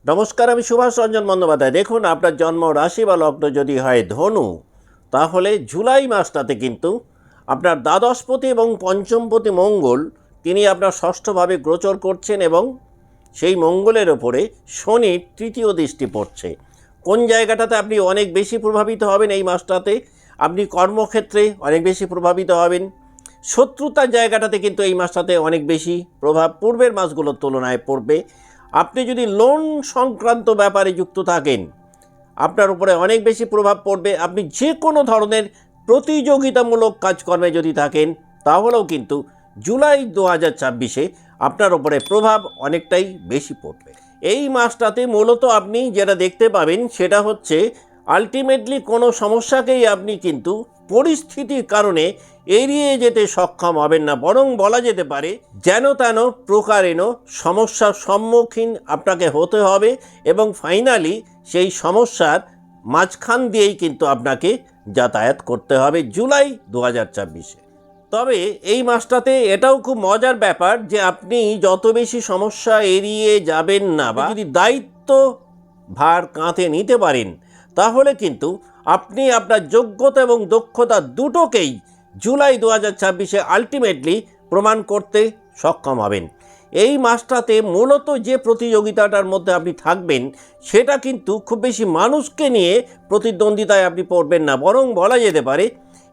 নমস্কার, আমি সুভাষ রঞ্জন বন্দ্যোপাধ্যায়। দেখুন, আপনার জন্ম রাশি বা লগ্ন যদি হয় ধনু, তাহলে জুলাই মাসটাতে কিন্তু আপনার দ্বাদশপতি এবং পঞ্চমপতি মঙ্গল তিনি আপনার ষষ্ঠভাবে গোচর করছেন এবং সেই মঙ্গলের ওপরে শনির তৃতীয় দৃষ্টি পড়ছে। কোন জায়গাটাতে আপনি অনেক বেশি প্রভাবিত হবেন এই মাসটাতে? আপনি কর্মক্ষেত্রে অনেক বেশি প্রভাবিত হবেন। শত্রুতার জায়গাটাতে কিন্তু এই মাসটাতে অনেক বেশি প্রভাব পূর্বের মাসগুলোর তুলনায় পড়বে। আপনি যদি লোন সংক্রান্ত ব্যাপারে যুক্ত থাকেন, আপনার উপরে অনেক বেশি প্রভাব পড়বে। আপনি যে কোনো ধরনের প্রতিযোগিতামূলক কাজকর্মে যদি থাকেন, তাহলেও কিন্তু জুলাই 2024 আপনার উপরে প্রভাব অনেকটাই বেশি পড়বে। এই মাসটাতে মূলত আপনি যেটা দেখতে পাবেন সেটা হচ্ছে আলটিমেটলি কোনো সমস্যাকেই আপনি কিন্তু পরিস্থিতির কারণে এড়িয়ে যেতে সক্ষম হবেন না, বরং বলা যেতে পারে যেন তেন প্রকারেণ সমস্যার সম্মুখীন আপনাকে হতে হবে এবং ফাইনালি সেই সমস্যার মাঝখান দিয়েই কিন্তু আপনাকে যাতায়াত করতে হবে জুলাই 2024। তবে এই মাসটাতে এটাও খুব মজার ব্যাপার যে আপনি যত বেশি সমস্যা এড়িয়ে যাবেন না বা যদি দায়িত্ব ভার কাঁধে নিতে পারেন, তাহলে কিন্তু আপনি আপনার যোগ্যতা এবং দক্ষতা দুটোকেই জুলাই 2024 আলটিমেটলি প্রমাণ করতে সক্ষম হবেন। এই মাসটাতে মূলত যে প্রতিযোগিতাটার মধ্যে আপনি থাকবেন, সেটা কিন্তু খুব বেশি মানুষকে নিয়ে প্রতিদ্বন্দ্বিতায় আপনি পড়বেন না, বরং বলা যেতে পারে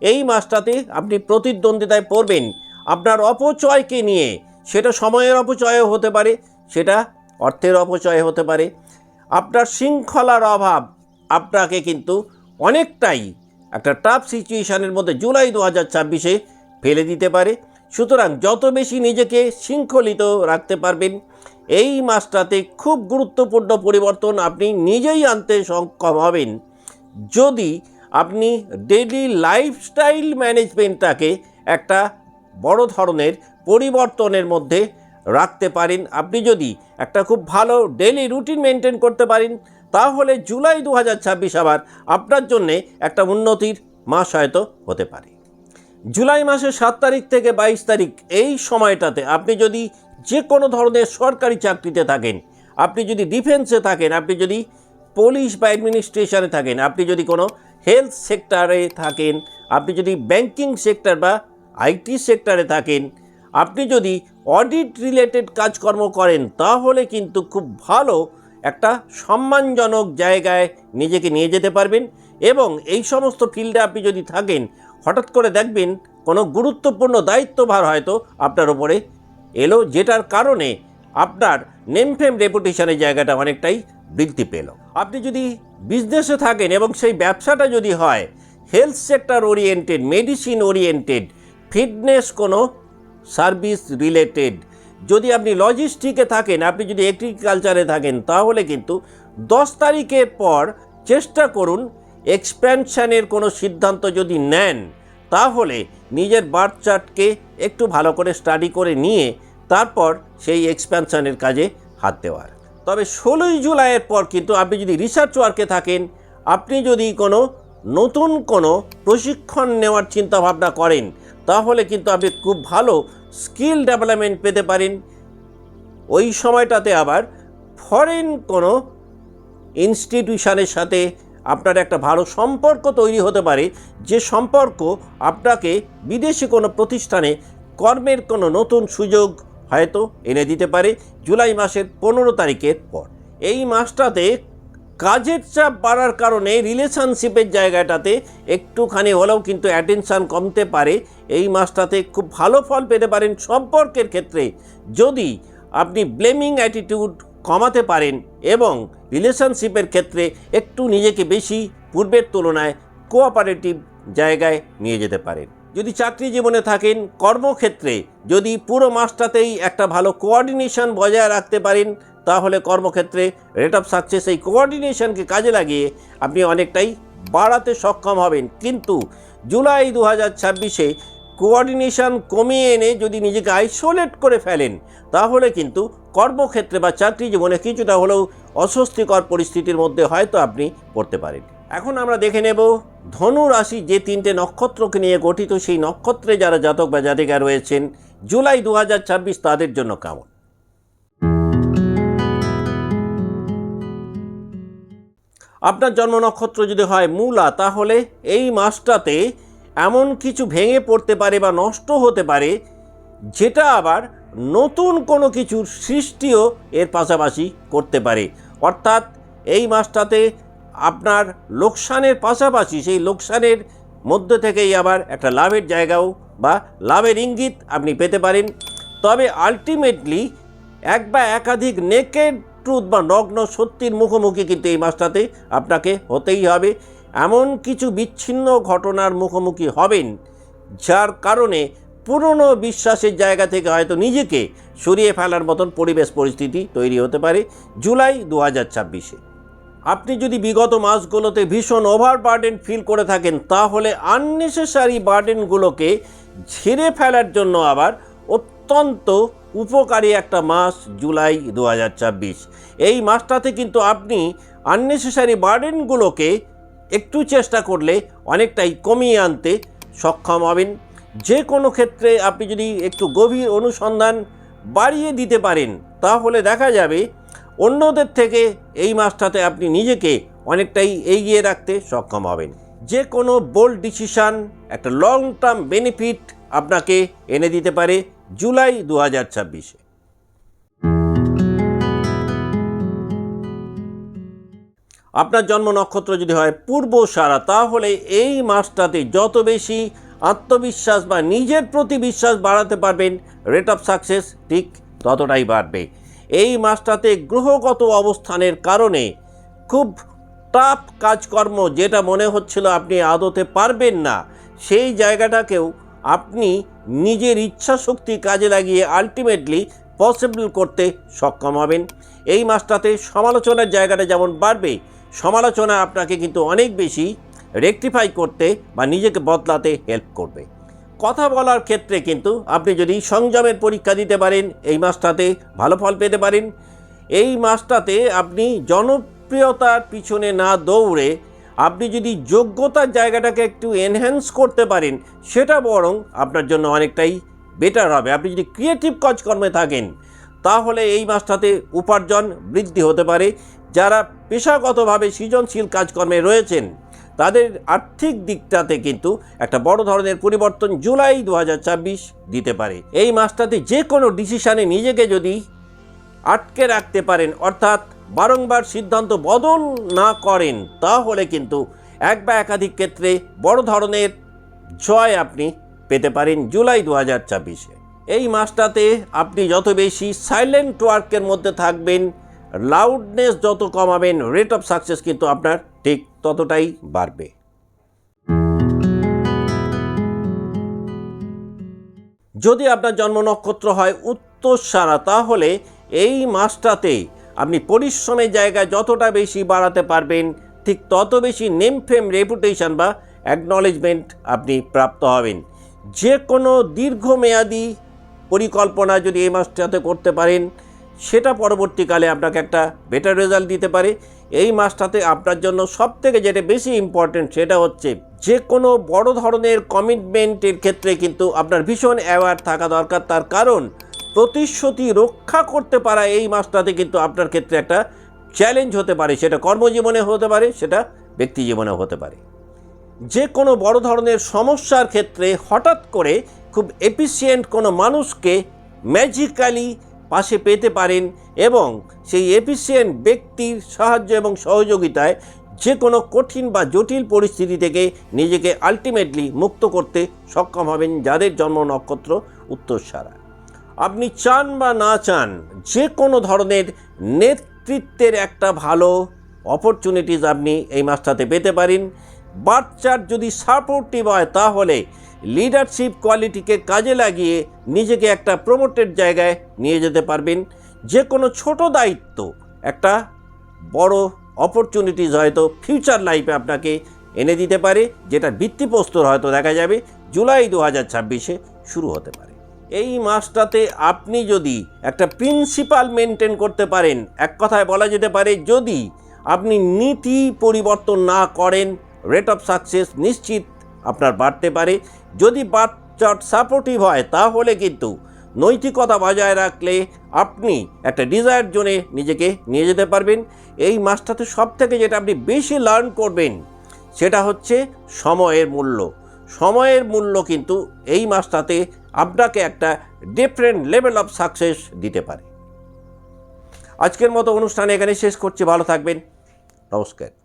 এই মাসটাতে আপনি প্রতিদ্বন্দ্বিতায় পড়বেন আপনার অপচয়কে নিয়ে। সেটা সময়ের অপচয়ও হতে পারে, সেটা অর্থের অপচয় হতে পারে। আপনার শৃঙ্খলার অভাব আপনাকে কিন্তু অনেকটাই একটা টাফ সিচুয়েশানের মধ্যে জুলাই 2024 ফেলে দিতে পারে। সুতরাং যত বেশি নিজেকে শৃঙ্খলিত রাখতে পারবেন, এই মাসটাতে খুব গুরুত্বপূর্ণ পরিবর্তন আপনি নিজেই আনতে সক্ষম হবেন যদি আপনি ডেইলি লাইফস্টাইল ম্যানেজমেন্টটাকে একটা বড় ধরনের পরিবর্তনের মধ্যে রাখতে পারেন। আপনি যদি একটা খুব ভালো ডেইলি রুটিন মেনটেন করতে পারেন, তাহলে জুলাই 2024 আবার আপনার জন্যে একটা উন্নতির মাস হয়তো হতে পারে। জুলাই মাসের 7 তারিখ থেকে 22 তারিখ এই সময়টাতে আপনি যদি যে কোনো ধরনের সরকারি চাকরিতে থাকেন, আপনি যদি ডিফেন্সে থাকেন, আপনি যদি পুলিশ বা অ্যাডমিনিস্ট্রেশনে থাকেন, আপনি যদি কোনো হেলথ সেক্টরে থাকেন, আপনি যদি ব্যাংকিং সেক্টর বা আইটি সেক্টরে থাকেন, আপনি যদি অডিট রিলেটেড কাজকর্ম করেন, তাহলে কিন্তু খুব ভালো একটা সম্মানজনক জায়গায় নিজেকে নিয়ে যেতে পারবেন। এবং এই সমস্ত ফিল্ডে আপনি যদি থাকেন, হঠাৎ করে দেখবেন কোনো গুরুত্বপূর্ণ দায়িত্বভার হয়তো আপনার উপরে এলো, যেটার কারণে আপনার নেমফেম রেপুটেশনের জায়গাটা অনেকটাই বৃদ্ধি পেল। আপনি যদি বিজনেসে থাকেন এবং সেই ব্যবসাটা যদি হয় health sector oriented, medicine oriented, fitness কোনো সার্ভিস রিলেটেড, যদি আপনি লজিস্টিকে থাকেন, আপনি যদি এগ্রিকালচারে থাকেন, তাহলে কিন্তু 10 তারিখের পর চেষ্টা করুন এক্সপ্যানশানের কোনো সিদ্ধান্ত যদি নেন, তাহলে নিজের বার্থ চার্টকে একটু ভালো করে স্টাডি করে নিয়ে তারপর সেই এক্সপ্যানশানের কাজে হাত দেওয়ার। তবে 16ই জুলাইয়ের পর কিন্তু আপনি যদি রিসার্চ ওয়ার্কে থাকেন, আপনি যদি কোনো নতুন কোনো প্রশিক্ষণ নেওয়ার চিন্তাভাবনা করেন, তাহলে কিন্তু আপনি খুব ভালো স্কিল ডেভেলপমেন্ট পেতে পারেন। ওই সময়টাতে আবার ফরেন কোনো ইনস্টিটিউশনের সাথে আপনার একটা ভালো সম্পর্ক তৈরি হতে পারে, যে সম্পর্ক আপনাকে বিদেশি কোনো প্রতিষ্ঠানে কর্মের কোনো নতুন সুযোগ হয়তো এনে দিতে পারে জুলাই মাসের 15 তারিখের পর। এই মাসটাতে কাজের চাপ বাড়ার কারণে রিলেশনশিপের জায়গাটাতে একটুখানি হলেও কিন্তু অ্যাটেনশান কমতে পারে। এই মাসটাতে খুব ভালো ফল পেতে পারেন সম্পর্কের ক্ষেত্রে যদি আপনি ব্লেমিং অ্যাটিটিউড কমাতে পারেন এবং রিলেশনশিপের ক্ষেত্রে একটু নিজেকে বেশি পূর্বের তুলনায় কোঅপারেটিভ জায়গায় নিয়ে যেতে পারেন। যদি চাকরি জীবনে থাকেন, কর্মক্ষেত্রে যদি পুরো মাসটাতেই একটা ভালো কোঅর্ডিনেশন বজায় রাখতে পারেন, তাহলে কর্মক্ষেত্রে রেট অফ সাকসেস এই কোঅর্ডিনেশনকে কাজে লাগিয়ে আপনি অনেকটাই বাড়াতে সক্ষম হবেন। কিন্তু জুলাই 2024 কোঅর্ডিনেশন কমিয়ে এনে যদি নিজেকে আইসোলেট করে ফেলেন, তাহলে কিন্তু কর্মক্ষেত্রে বা চাকরি জীবনে কিছুটা হলেও অস্বস্তিকর পরিস্থিতির মধ্যে হয়তো আপনি পড়তে পারেন। এখন আমরা দেখে নেব ধনু রাশি যে 3টে নক্ষত্রকে নিয়ে গঠিত, সেই নক্ষত্রে যারা জাতক বা জাতিকা রয়েছেন জুলাই 2024 তাদের জন্য কেমন। আপনার জন্ম নক্ষত্র যদি হয় মূলা, তাহলে এই মাসটাতে এমন কিছু ভেঙে পড়তে পারে বা নষ্ট হতে পারে, যেটা আবার নতুন কোনো কিছুর সৃষ্টিও এর পাশাপাশি করতে পারে। অর্থাৎ এই মাসটাতে আপনার লোকসানের পাশাপাশি সেই লোকসানের মধ্যে থেকেই আবার একটা লাভের জায়গাও বা লাভের ইঙ্গিত আপনি পেতে পারেন। তবে আলটিমেটলি এক বা একাধিক নেকেড ট্রুথ বা নগ্ন সত্যির মুখোমুখি কিন্তু এই মাসটাতে আপনাকে হতেই হবে। এমন কিছু বিচ্ছিন্ন ঘটনার মুখোমুখি হবেন, যার কারণে পুরনো বিশ্বাসের জায়গা থেকে হয়তো নিজেকে সরিয়ে ফেলার মতন পরিবেশ পরিস্থিতি তৈরি হতে পারে জুলাই 2026-এ। আপনি যদি বিগত মাসগুলোতে ভীষণ ওভারবার্ডেন ফিল করে থাকেন, তাহলে আননেসেসারি বার্ডেনগুলোকে ঝেড়ে ফেলার জন্য আবার অত্যন্ত উপকারী একটা মাস জুলাই 2026। এই মাসটাতে কিন্তু আপনি আননেসেসারি বার্ডেনগুলোকে একটু চেষ্টা করলে অনেকটাই কমিয়ে আনতে সক্ষম হবেন। যে কোনো ক্ষেত্রে আপনি যদি একটু গভীর অনুসন্ধান বাড়িয়ে দিতে পারেন, তাহলে দেখা যাবে অন্যদের থেকে এই মাসটাতে আপনি নিজেকে অনেকটাই এগিয়ে রাখতে সক্ষম হবেন। যে কোনো বোল্ড ডিসিশান একটা লং টার্ম বেনিফিট আপনাকে এনে দিতে পারে জুলাই 2026-এ। আপনার জন্ম নক্ষত্র যদি হয় পূর্বসারা, তাহলে এই মাসটাতে যত বেশি আত্মবিশ্বাস বা নিজের প্রতি বিশ্বাস বাড়াতে পারবেন, রেট অফ সাকসেস ঠিক ততটাই বাড়বে। এই মাসটাতে গ্রহগত অবস্থানের কারণে খুব টাফ কাজকর্ম, যেটা মনে হচ্ছিল আপনি আদতে পারবেন না, সেই জায়গাটাকেও আপনি নিজের ইচ্ছা শক্তি কাজে লাগিয়ে আলটিমেটলি পসিবল করতে সক্ষম হবেন। এই মাসটাতে সমালোচনার জায়গাটা যেমন বাড়বে, সমালোচনা আপনাকে কিন্তু অনেক বেশি রেকটিফাই করতে বা নিজেকে বদলাতে হেল্প করবে। কথা বলার ক্ষেত্রে কিন্তু আপনি যদি সংযমের পরীক্ষা দিতে পারেন, এই মাসটাতে ভালো ফল পেতে পারেন। এই মাসটাতে আপনি জনপ্রিয়তার পিছনে না দৌড়ে আপনি যদি যোগ্যতার জায়গাটাকে একটু এনহ্যান্স করতে পারেন, সেটা বরং আপনার জন্য অনেকটাই বেটার হবে। আপনি যদি ক্রিয়েটিভ কাজকর্মে থাকেন, তাহলে এই মাসটাতে উপার্জন বৃদ্ধি হতে পারে। যারা পেশাগতভাবে সৃজনশীল কাজকর্মে রয়েছেন, তাদের আর্থিক দিকটাতে কিন্তু একটা বড় ধরনের পরিবর্তন জুলাই 2026 দিতে পারে। এই মাসটাতে যে কোনো ডিসিশানে নিজেকে যদি আটকে রাখতে পারেন, অর্থাৎ বারংবার সিদ্ধান্ত বদল না করেন, তাহলে কিন্তু এক বা একাধিক ক্ষেত্রে বড় ধরনের জয় আপনি পেতে পারেন জুলাই 2026-এ। এই মাসটাতে আপনি যত বেশি সাইলেন্ট ওয়ার্কের মধ্যে থাকবেন, লাউডনেস যত কমাবেন, রেট অফ সাকসেস কিন্তু আপনার ঠিক ততটাই বাড়বে। যদি আপনার জন্ম নক্ষত্র হয় উত্তরসারা, তাহলে এই মাসটাতে আপনি পরিশ্রমের জায়গায় যতটা বেশি বাড়াতে পারবেন, ঠিক তত বেশি নেম ফেম রেপুটেশন বা অ্যাকনলেজমেন্ট আপনি প্রাপ্ত হবেন। যে কোনো দীর্ঘমেয়াদী পরিকল্পনা যদি এই মাসটাতে করতে পারেন, সেটা পরবর্তীকালে আপনাকে একটা বেটার রেজাল্ট দিতে পারে। এই মাসটাতে আপনার জন্য সবথেকে যেটা বেশি ইম্পর্টেন্ট, সেটা হচ্ছে যে কোনো বড় ধরনের কমিটমেন্টের ক্ষেত্রে কিন্তু আপনার ভীষণ অ্যাওয়ার থাকা দরকার। তার কারণ প্রতিশ্রুতি রক্ষা করতে পারা এই মাসটাতে কিন্তু আপনার ক্ষেত্রে একটা চ্যালেঞ্জ হতে পারে। সেটা কর্মজীবনে হতে পারে, সেটা ব্যক্তি জীবনেও হতে পারে। যে কোনো বড় ধরনের সমস্যার ক্ষেত্রে হঠাৎ করে খুব এফিসিয়েন্ট কোনো মানুষকে ম্যাজিক্যালি পাশে পেতে পারেন, এবং সেই এফিসিয়েন্ট ব্যক্তির সাহায্য এবং সহযোগিতায় যে কোনো কঠিন বা জটিল পরিস্থিতি থেকে নিজেকে আলটিমেটলি মুক্ত করতে সক্ষম হবেন যাদের জন্ম নক্ষত্র উত্তরসারা। আপনি চান বা না চান, যে কোনো ধরনের নেতৃত্বের একটা ভালো অপরচুনিটিস আপনি এই মাসটাতে পেতে পারেন। বার্থ চার্ট যদি সাপোর্টিভ হয়, তাহলে লিডারশিপ কোয়ালিটিকে কাজে লাগিয়ে নিজেকে একটা প্রমোটেড জায়গায় নিয়ে যেতে পারবেন। যে কোনো ছোট দায়িত্ব একটা বড় অপরচুনিটিস হয়তো ফিউচার লাইফে আপনাকে এনে দিতে পারে, যেটা ভিত্তিপ্রস্তর হয়তো দেখা যাবে জুলাই 2026-এ শুরু হতে পারে। এই মাসটাতে আপনি যদি একটা প্রিন্সিপাল মেনটেন করতে পারেন, এক কথায় বলা যেতে পারে যদি আপনি নীতি পরিবর্তন না করেন, রেট অফ সাকসেস নিশ্চিত আপনার বাড়তে পারে। যদি বার্থ চার্ট সাপোর্টিভ হয়, তাহলে কিন্তু নৈতিকতা বজায় রাখলে আপনি একটা ডিজায়ার জোনে নিজেকে নিয়ে যেতে পারবেন। এই মাসটাতে সবথেকে যেটা আপনি বেশি লার্ন করবেন সেটা হচ্ছে সময়ের মূল্য। সময়ের মূল্য কিন্তু এই মাসটাতে আপনাকে একটা ডিফারেন্ট লেভেল অফ সাকসেস দিতে পারে। আজকের মতো অনুষ্ঠান এখানে শেষ করছি। ভালো থাকবেন। নমস্কার।